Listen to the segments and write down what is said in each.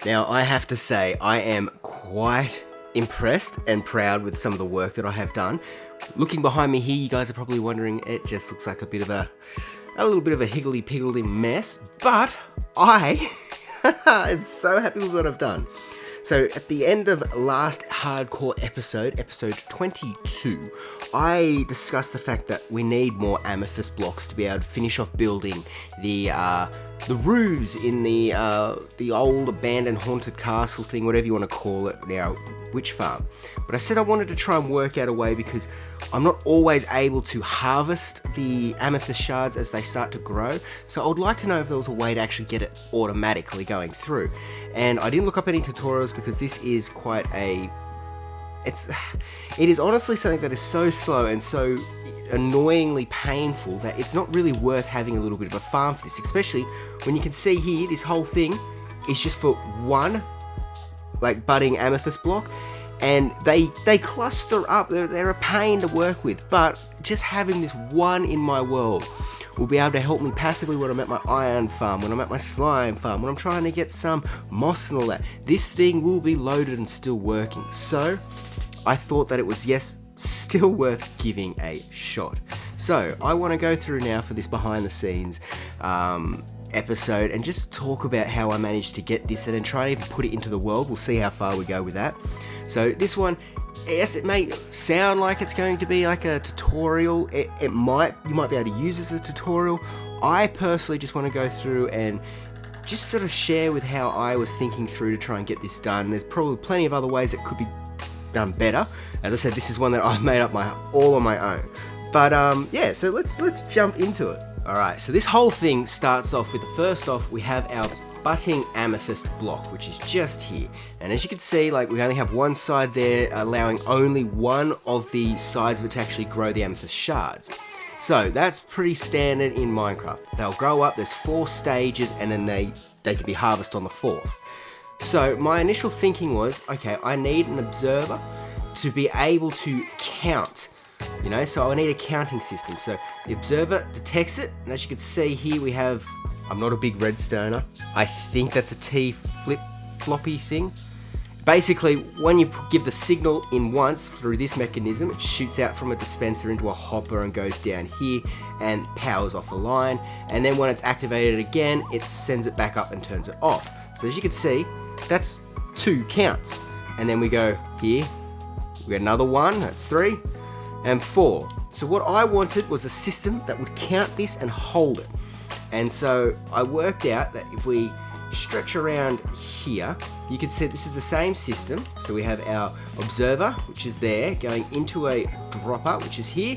Now, I have to say, I am quite impressed and proud with some of the work that I have done. Looking behind me here, you guys are probably wondering, it just looks like a little bit of a higgledy-piggledy mess, but I am so happy with what I've done. So at the end of last hardcore episode 22, I discussed the fact that we need more amethyst blocks to be able to finish off building the roofs in the old abandoned haunted castle thing, whatever you want to call it now, witch farm. But I said I wanted to try and work out a way, because I'm not always able to harvest the amethyst shards as they start to grow. So I would like to know if there was a way to actually get it automatically going through. And I didn't look up any tutorials, because this is quite it is honestly something that is so slow and so annoyingly painful that it's not really worth having a little bit of a farm for this, especially when you can see here this whole thing is just for one budding amethyst block, and they cluster up. They're a pain to work with, but just having this one in my world will be able to help me passively when I'm at my iron farm, when I'm at my slime farm, when I'm trying to get some moss and all that. This thing will be loaded and still working. So I thought that it was, yes, still worth giving a shot. So I want to go through now for this behind the scenes episode and just talk about how I managed to get this, and then try and even put it into the world. We'll see how far we go with that. So this one, yes, it may sound like it's going to be like a tutorial. You might be able to use this as a tutorial. I personally just want to go through and just sort of share with how I was thinking through to try and get this done. There's probably plenty of other ways it could be done better. As I said, this is one that I've made up all on my own. But yeah, so let's jump into it. Alright, so this whole thing starts off with, first off, we have our budding amethyst block, which is just here. And as you can see, we only have one side there, allowing only one of the sides of it to actually grow the amethyst shards. So that's pretty standard in Minecraft. They'll grow up, there's 4 stages, and then they can be harvested on the 4th. So my initial thinking was, okay, I need an observer to be able to count. So I need a counting system. So the observer detects it, and as you can see here, we have, I'm not a big redstoner, I think that's a T flip-floppy thing. Basically, when you give the signal in once through this mechanism, it shoots out from a dispenser into a hopper and goes down here and powers off a line. And then when it's activated again, it sends it back up and turns it off. So as you can see, that's 2 counts. And then we go here, we get another 1, that's 3, and 4. So what I wanted was a system that would count this and hold it. And so I worked out that if we stretch around here, you can see this is the same system. So we have our observer, which is there, going into a dropper, which is here,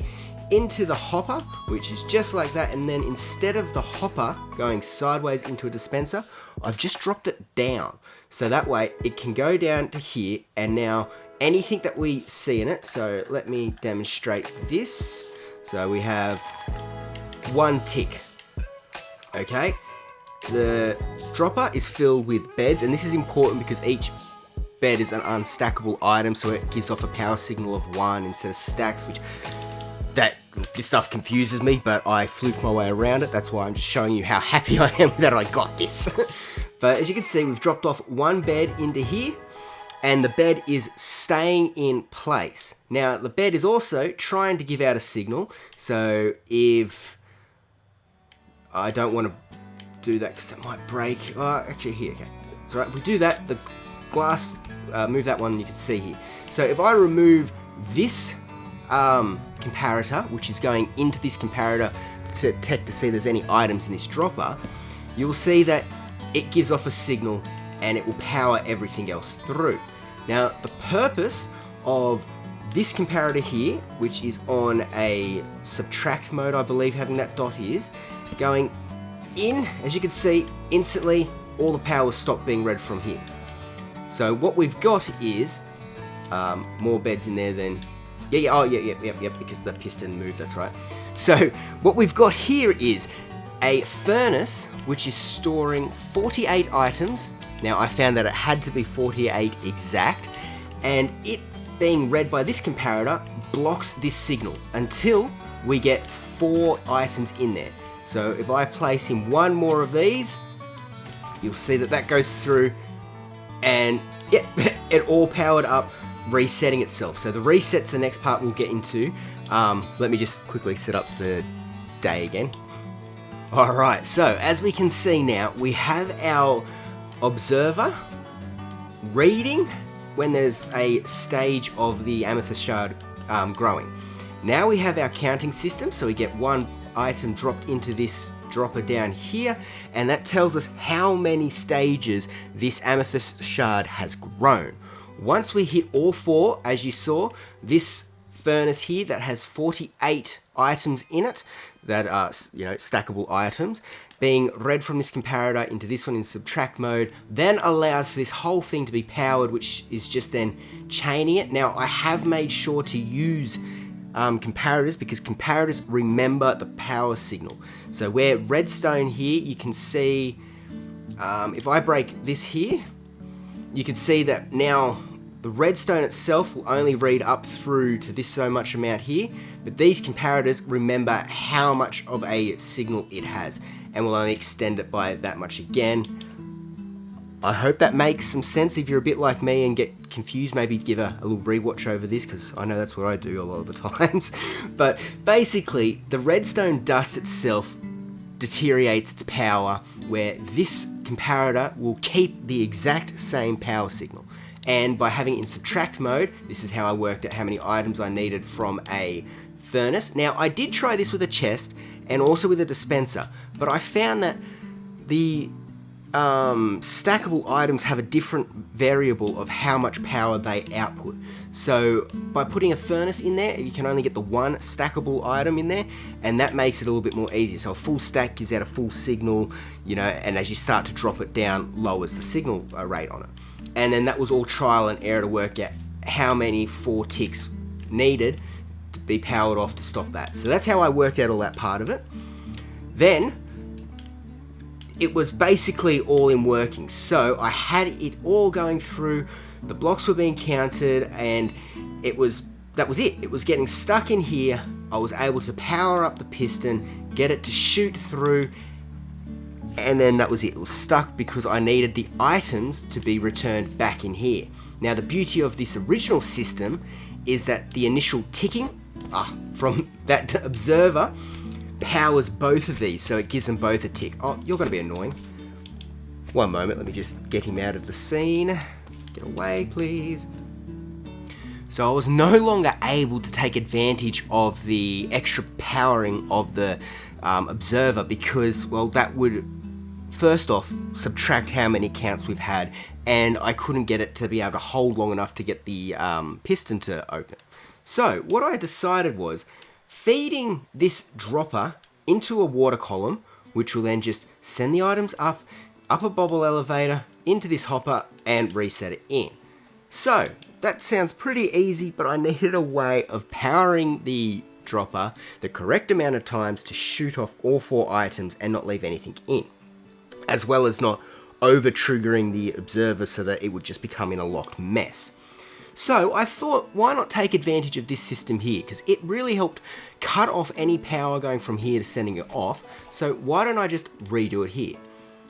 into the hopper, which is just like that. And then instead of the hopper going sideways into a dispenser, I've just dropped it down. So that way it can go down to here, and now anything that we see in it, so let me demonstrate this. So we have 1 tick. Okay, the dropper is filled with beds, and this is important because each bed is an unstackable item, so it gives off a power signal of 1 instead of stacks, which this stuff confuses me, but I fluked my way around it. That's why I'm just showing you how happy I am that I got this. But as you can see, we've dropped off 1 bed into here, and the bed is staying in place. Now, the bed is also trying to give out a signal, so if I don't want to do that because it might break. Actually, here, okay. It's alright. If we do that, the glass, move that one, you can see here. So if I remove this comparator, which is going into this comparator to check to see if there's any items in this dropper, you'll see that it gives off a signal and it will power everything else through. Now, the purpose of this comparator here, which is on a subtract mode, I believe having that dot is, going in, as you can see, instantly all the power stopped being read from here. So what we've got is more beds in there than, because the piston moved, that's right. So what we've got here is a furnace which is storing 48 items. Now I found that it had to be 48 exact, and it being read by this comparator blocks this signal until we get 4 items in there. So if I place in 1 more of these, you'll see that that goes through And yeah, it all powered up, resetting itself. So the reset's the next part we'll get into. Let me just quickly set up the day again. Alright, so as we can see now, we have our observer reading when there's a stage of the amethyst shard growing. Now we have our counting system, so we get one item dropped into this dropper down here, and that tells us how many stages this amethyst shard has grown. Once we hit all 4, as you saw, this furnace here that has 48 items in it, that are, stackable items, being read from this comparator into this one in subtract mode, then allows for this whole thing to be powered, which is just then chaining it. Now, I have made sure to use comparators, because comparators remember the power signal. So where redstone here, you can see, if I break this here, you can see that now the redstone itself will only read up through to this so much amount here, but these comparators remember how much of a signal it has, and will only extend it by that much again. I hope that makes some sense. If you're a bit like me and get confused, maybe give a little rewatch over this, because I know that's what I do a lot of the times. But basically, the redstone dust itself deteriorates its power, where this comparator will keep the exact same power signal. And by having it in subtract mode, this is how I worked out how many items I needed from a furnace. Now, I did try this with a chest and also with a dispenser, but I found that the stackable items have a different variable of how much power they output. So by putting a furnace in there, you can only get the one stackable item in there, and that makes it a little bit more easier. So a full stack gives out a full signal, and as you start to drop it down, lowers the signal rate on it. And then that was all trial and error to work out how many 4 ticks needed to be powered off to stop that. So that's how I worked out all that part of it. Then it was basically all in working. So I had it all going through, the blocks were being counted, and that was it. It was getting stuck in here. I was able to power up the piston, get it to shoot through, and then that was it. It was stuck because I needed the items to be returned back in here. Now, the beauty of this original system is that the initial ticking from that observer powers both of these, so it gives them both a tick. Oh, you're going to be annoying. One moment, let me just get him out of the scene. Get away, please. So I was no longer able to take advantage of the extra powering of the observer, because, well, that would first off subtract how many counts we've had, and I couldn't get it to be able to hold long enough to get the piston to open. So what I decided was feeding this dropper into a water column, which will then just send the items up a bubble elevator into this hopper and reset it in. So that sounds pretty easy, but I needed a way of powering the dropper the correct amount of times to shoot off all 4 items and not leave anything in, as well as not over triggering the observer so that it would just become in a locked mess. So I thought, why not take advantage of this system here, because it really helped cut off any power going from here to sending it off. So why don't I just redo it here?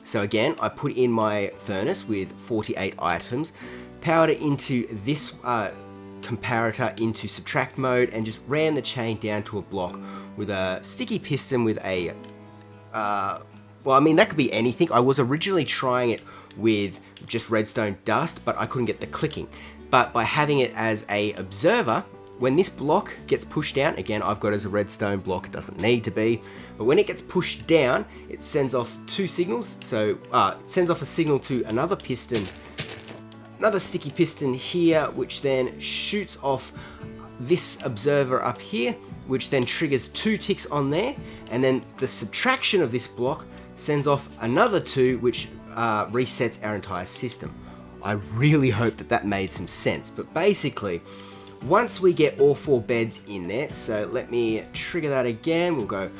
So again, I put in my furnace with 48 items, powered it into this comparator into subtract mode, and just ran the chain down to a block with a sticky piston with a well, I mean, that could be anything. I was originally trying it with just redstone dust, but I couldn't get the clicking. But by having it as a observer, when this block gets pushed down, again, I've got it as a redstone block, it doesn't need to be, but when it gets pushed down, it sends off 2 signals. So it sends off a signal to another piston, another sticky piston here, which then shoots off this observer up here, which then triggers 2 ticks on there, and then the subtraction of this block sends off another 2, which resets our entire system. I really hope that made some sense, but basically, once we get all 4 beds in there, so let me trigger that again, we'll go,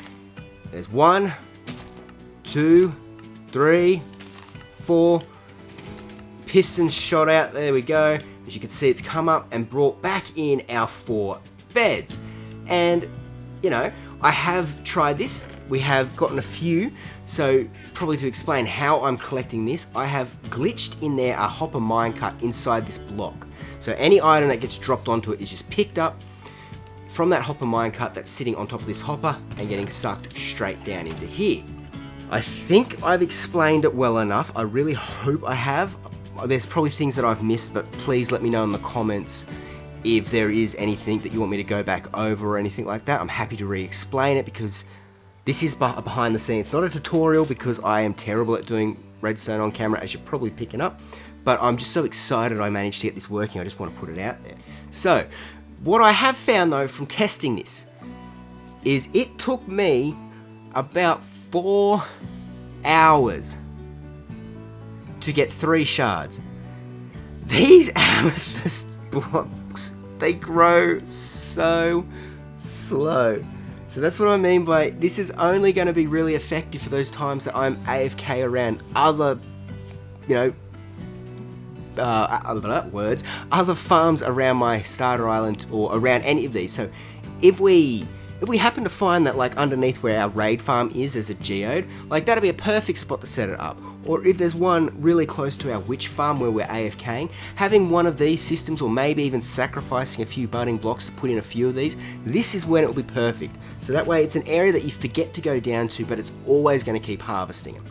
there's 1, 2, 3, 4, pistons shot out, there we go. As you can see, it's come up and brought back in our 4 beds. And, I have tried this we have gotten a few. So probably to explain how I'm collecting this, I have glitched in there a hopper minecart inside this block. So any item that gets dropped onto it is just picked up from that hopper minecart that's sitting on top of this hopper and getting sucked straight down into here. I think I've explained it well enough. I really hope I have. There's probably things that I've missed, but please let me know in the comments if there is anything that you want me to go back over or anything like that. I'm happy to re-explain it because this is behind the scenes. It's not a tutorial because I am terrible at doing redstone on camera, as you're probably picking up, but I'm just so excited I managed to get this working. I just want to put it out there. So what I have found though from testing this is it took me about 4 hours to get 3 shards. These amethyst blocks, they grow so slow. So that's what I mean by this is only going to be really effective for those times that I'm AFK around other, other farms around my starter island or around any of these. So if we happen to find that like underneath where our raid farm is, there's a geode, like that'd be a perfect spot to set it up. Or if there's one really close to our witch farm where we're AFKing, having one of these systems or maybe even sacrificing a few budding blocks to put in a few of these, this is when it will be perfect. So that way it's an area that you forget to go down to, but it's always going to keep harvesting it.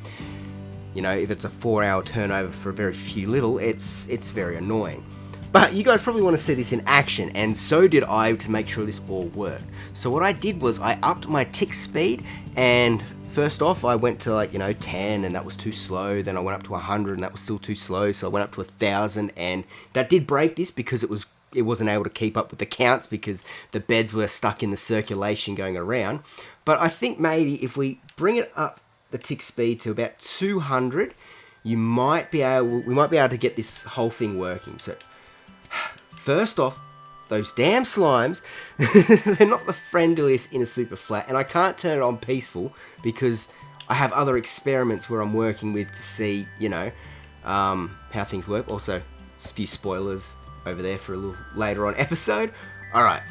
If it's a 4-hour turnover for a very few little, it's very annoying. But you guys probably want to see this in action, and so did I to make sure this all worked. So what I did was I upped my tick speed, and first off I went to 10 and that was too slow. Then I went up to 100 and that was still too slow. So I went up to 1,000 and that did break this because it wasn't able to keep up with the counts because the beds were stuck in the circulation going around. But I think maybe if we bring it up the tick speed to about 200, we might be able to get this whole thing working. So first off, those damn slimes, they're not the friendliest in a super flat, and I can't turn it on peaceful because I have other experiments where I'm working with to see, how things work. Also, a few spoilers over there for a little later on episode. Alright,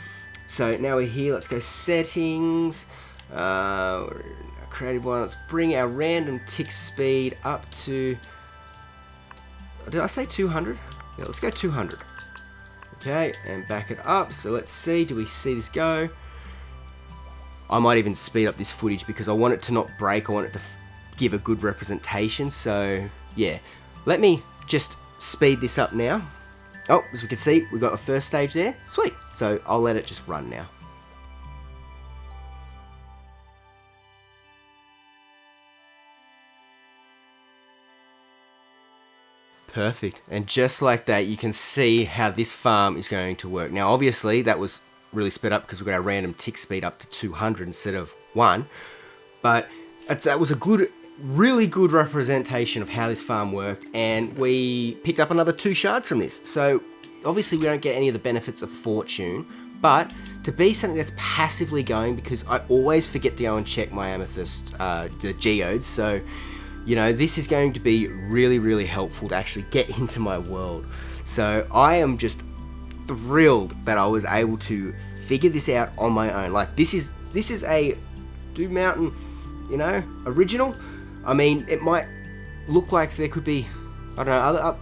so now we're here, let's go settings, a creative one, let's bring our random tick speed up to, did I say 200? Yeah, let's go 200. Okay, and back it up. So let's see, do we see this go? I might even speed up this footage because I want it to not break. I want it to give a good representation. So yeah, let me just speed this up now. Oh, as we can see, we've got the first stage there. Sweet. So I'll let it just run now. Perfect. And just like that, you can see how this farm is going to work. Now, obviously, that was really sped up because we got our random tick speed up to 200 instead of 1. But that was a really good representation of how this farm worked. And we picked up another 2 shards from this. So, obviously, we don't get any of the benefits of fortune. But to be something that's passively going, because I always forget to go and check my amethyst, the geodes. So, this is going to be really, really helpful to actually get into my world. So I am just thrilled that I was able to figure this out on my own. Like this is a Dew Mountain, original. I mean, it might look like there could be, I don't know,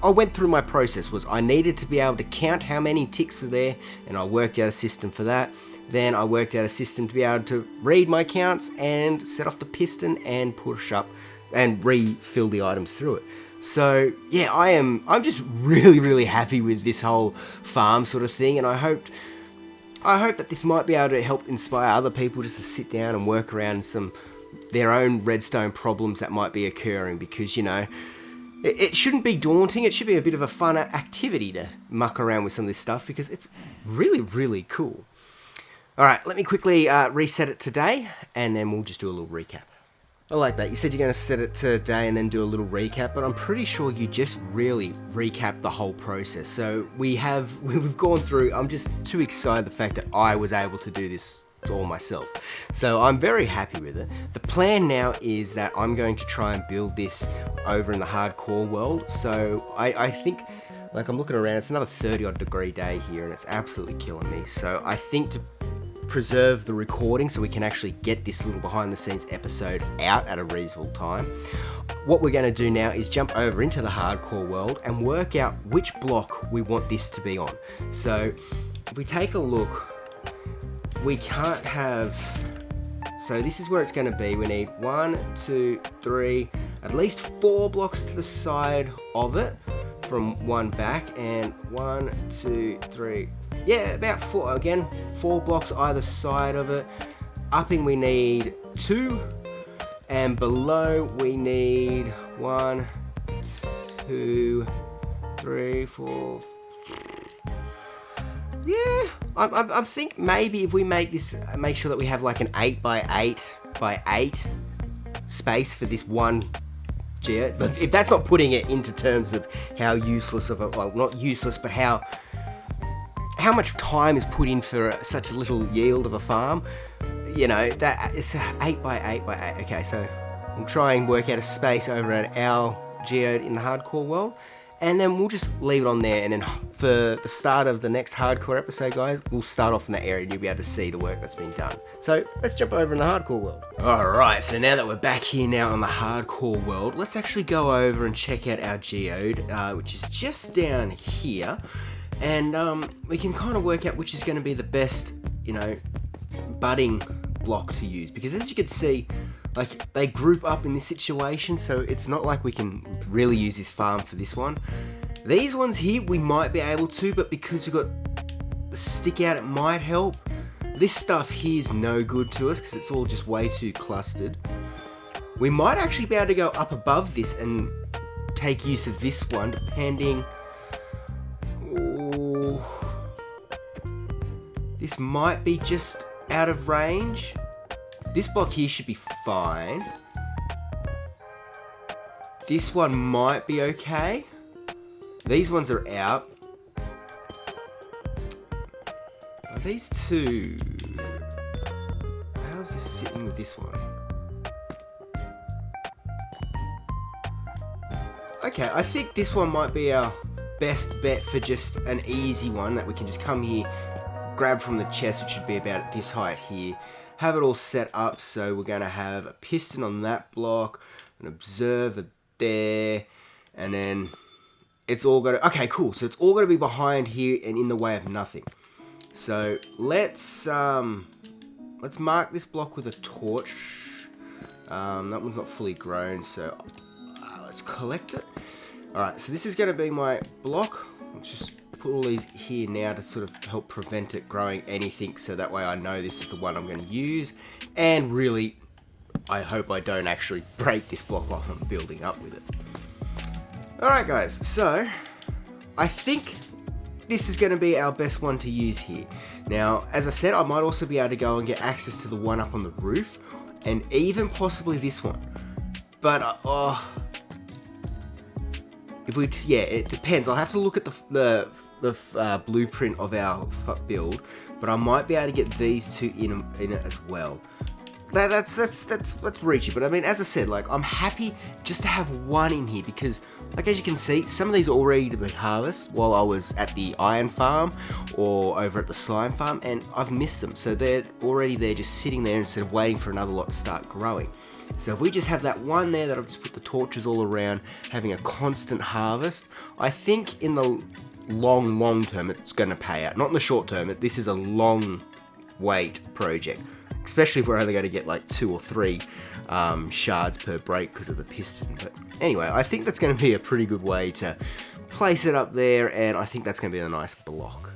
I went through my process. I needed to be able to count how many ticks were there, and I worked out a system for that. Then I worked out a system to be able to read my counts and set off the piston and push up and refill the items through it. So yeah, I'm just really, really happy with this whole farm sort of thing, and I hope that this might be able to help inspire other people just to sit down and work around their own redstone problems that might be occurring, because it shouldn't be daunting. It should be a bit of a fun activity to muck around with some of this stuff because it's really, really cool. Alright, let me quickly reset it today and then we'll just do a little recap. I like that. You said you're going to set it today and then do a little recap, but I'm pretty sure you just really recapped the whole process. So we've gone through, I'm just too excited the fact that I was able to do this all myself. So I'm very happy with it. The plan now is that I'm going to try and build this over in the hardcore world. So I think, like I'm looking around, it's another 30 odd degree day here and it's absolutely killing me. So I think to preserve the recording so we can actually get this little behind the scenes episode out at a reasonable time, what we're going to do now is jump over into the hardcore world and work out which block we want this to be on. So if we take a look, we can't have, so this is where it's going to be. We need 1, 2, 3, at least 4 blocks to the side of it from one back, and 1, 2, 3, yeah, about 4, again, 4 blocks either side of it. Upping we need 2, and below we need 1, 2, 3, 4. Yeah, I think maybe if we make this, make sure that we have like an 8 by 8 by 8 space for this one geo. But if that's not putting it into terms of how useless of a, well, not useless, but how much time is put in for such a little yield of a farm, you know, that it's 8 by 8 by 8. Okay, so we'll try and work out a space over at our geode in the hardcore world, and then we'll just leave it on there, and then for the start of the next hardcore episode, guys, we'll start off in that area and you'll be able to see the work that's been done. So let's jump over in the hardcore world. Alright, so now that we're back here now on the hardcore world, let's actually go over and check out our geode, which is just down here, and we can kind of work out which is going to be the best, you know, budding block to use, because as you can see, like, they group up in this situation, so it's not like we can really use this farm for this one. These ones here, we might be able to, but because we've got the stick out, it might help. This stuff here is no good to us because it's all just way too clustered. We might actually be able to go up above this and take use of this one, depending. Ooh. This might be just out of range. This block here should be fine. This one might be okay. These ones are out. Are these two? How's this sitting with this one? Okay, I think this one might be our best bet for just an easy one that we can just come here, grab from the chest, which should be about this height here. Have it all set up, so we're going to have a piston on that block, an observer there, and then it's all going to, okay, cool, so it's all going to be behind here and in the way of nothing. So let's mark this block with a torch. That one's not fully grown, so let's collect it. Alright, so this is going to be my block. Let's just put all these here now to sort of help prevent it growing anything, so that way I know this is the one I'm going to use, and really I hope I don't actually break this block while I'm building up with it. Alright guys, so I think this is going to be our best one to use here. Now, as I said, I might also be able to go and get access to the one up on the roof, and even possibly this one, but if we, yeah, it depends. I'll have to look at the blueprint of our build, but I might be able to get these two in it as well. That's reachy, but I mean, as I said, like, I'm happy just to have one in here, because, like, as you can see, some of these are all ready to be harvested while I was at the iron farm or over at the slime farm, and I've missed them, so they're already there just sitting there instead of waiting for another lot to start growing. So if we just have that one there that I've just put the torches all around, having a constant harvest, I think in the long term it's going to pay out. Not in the short term, this is a long wait project, especially if we're only going to get like 2 or 3 shards per break because of the piston. But anyway, I think that's going to be a pretty good way to place it up there, and I think that's going to be a nice block.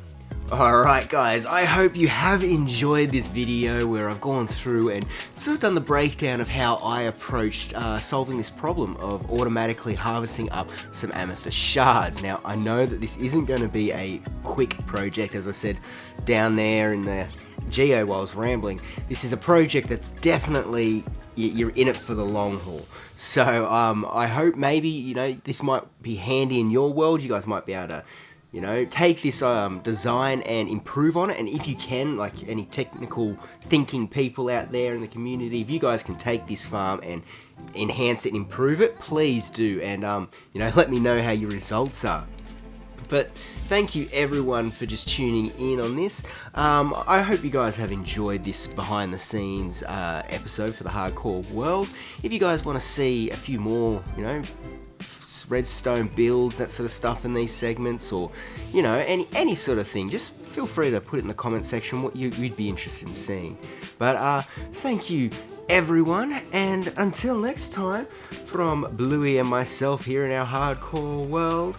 Alright guys, I hope you have enjoyed this video where I've gone through and sort of done the breakdown of how I approached solving this problem of automatically harvesting up some amethyst shards. Now, I know that this isn't going to be a quick project, as I said down there in the geo while I was rambling. This is a project that's definitely, you're in it for the long haul. So I hope maybe, you know, this might be handy in your world. You guys might be able to, you know, take this design and improve on it. And if you can, like any technical thinking people out there in the community, if you guys can take this farm and enhance it and improve it, please do. And, you know, let me know how your results are. But thank you everyone for just tuning in on this. I hope you guys have enjoyed this behind the scenes episode for the hardcore world. If you guys want to see a few more, redstone builds, that sort of stuff in these segments, or any sort of thing, just feel free to put it in the comment section what you'd be interested in seeing. But thank you everyone, and until next time, from Bluey and myself here in our hardcore world,